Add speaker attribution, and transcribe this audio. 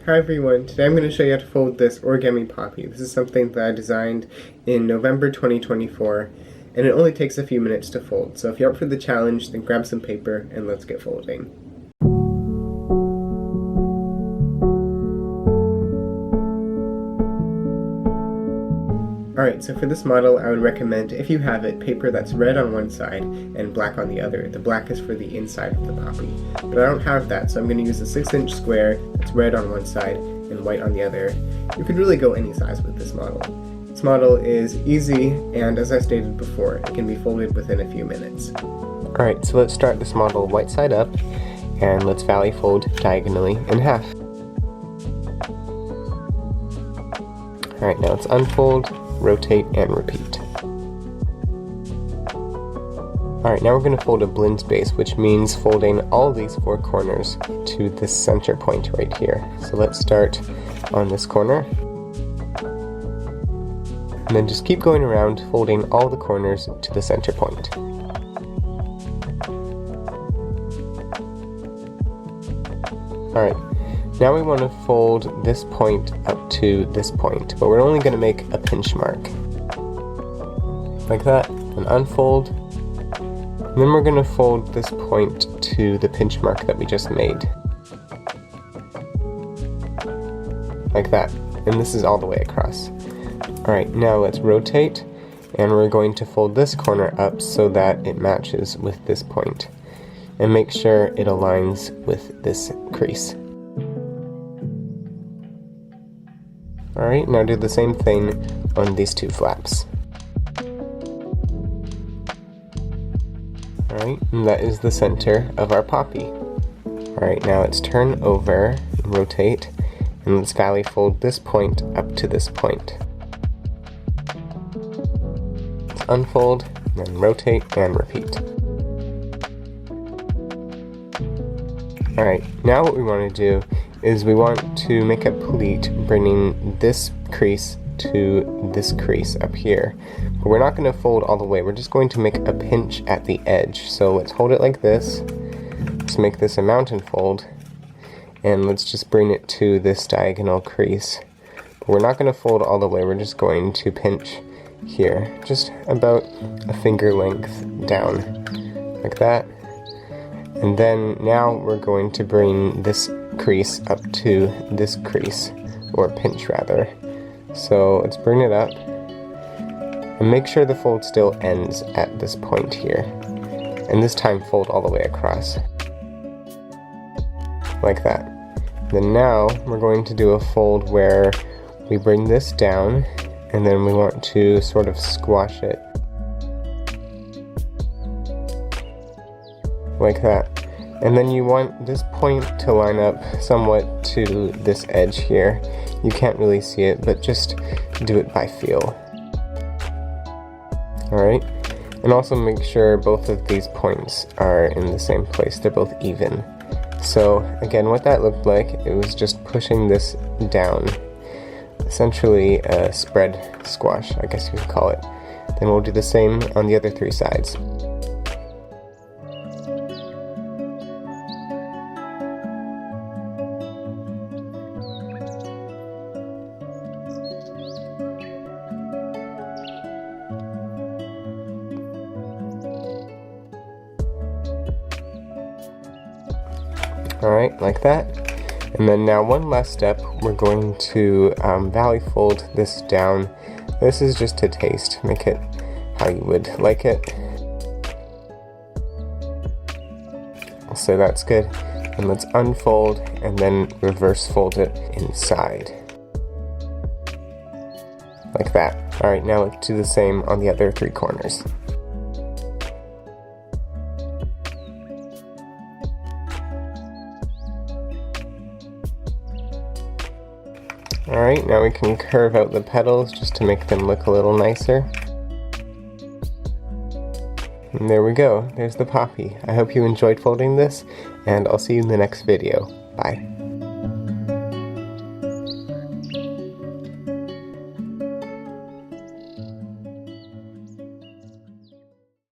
Speaker 1: Hi everyone, today I'm going to show you how to fold this origami poppy. This is something that I designed in November 2024, and it only takes a few minutes to fold. So if you're up for the challenge, then grab some paper and let's get folding. Alright, so for this model I would recommend, if you have it, paper that's red on one side and black on the other. The black is for the inside of the poppy. But I don't have that, so I'm going to use a 6-inch square that's red on one side and white on the other. You could really go any size with this model. This model is easy, and as I stated before, it can be folded within a few minutes. Alright, so let's start this model white side up, and let's valley fold diagonally in half. Alright, now let's unfold, rotate, and repeat. Alright, now we're going to fold a blend space, which means folding all these four corners to this center point right here. So let's start on this corner, and then just keep going around, folding all the corners to the center point. Alright, now we want to fold this point up to this point, but we're only going to make a pinch mark. Like that, and unfold. And then we're going to fold this point to the pinch mark that we just made. Like that, and this is all the way across. Alright, now let's rotate, and we're going to fold this corner up so that it matches with this point. And make sure it aligns with this crease. Alright, now do the same thing on these two flaps. Alright, and that is the center of our poppy. Alright, now let's turn over, rotate, and let's valley fold this point up to this point. Let's unfold, then rotate, and repeat. Alright, now what we want to do is we want to make a pleat bringing this crease to this crease up here. But we're not going to fold all the way, we're just going to make a pinch at the edge. So let's hold it like this, let's make this a mountain fold, and let's just bring it to this diagonal crease. But we're not going to fold all the way, we're just going to pinch here, just about a finger length down, like that. And then now we're going to bring this crease up to this crease, or pinch rather. So let's bring it up, and make sure the fold still ends at this point here. And this time fold all the way across. Like that. Then now we're going to do a fold where we bring this down, and then we want to sort of squash it. Like that. And then you want this point to line up somewhat to this edge here. You can't really see it, but just do it by feel. Alright, and also make sure both of these points are in the same place, they're both even. So again, what that looked like, it was just pushing this down. Essentially a spread squash, I guess you could call it. Then we'll do the same on the other three sides. Alright, like that. And then now one last step, we're going to valley fold this down. This is just to taste, make it how you would like it. So that's good. And let's unfold and then reverse fold it inside. Like that. Alright, now let's do the same on the other three corners. Alright, now we can curve out the petals just to make them look a little nicer. And there we go, there's the poppy. I hope you enjoyed folding this, and I'll see you in the next video. Bye.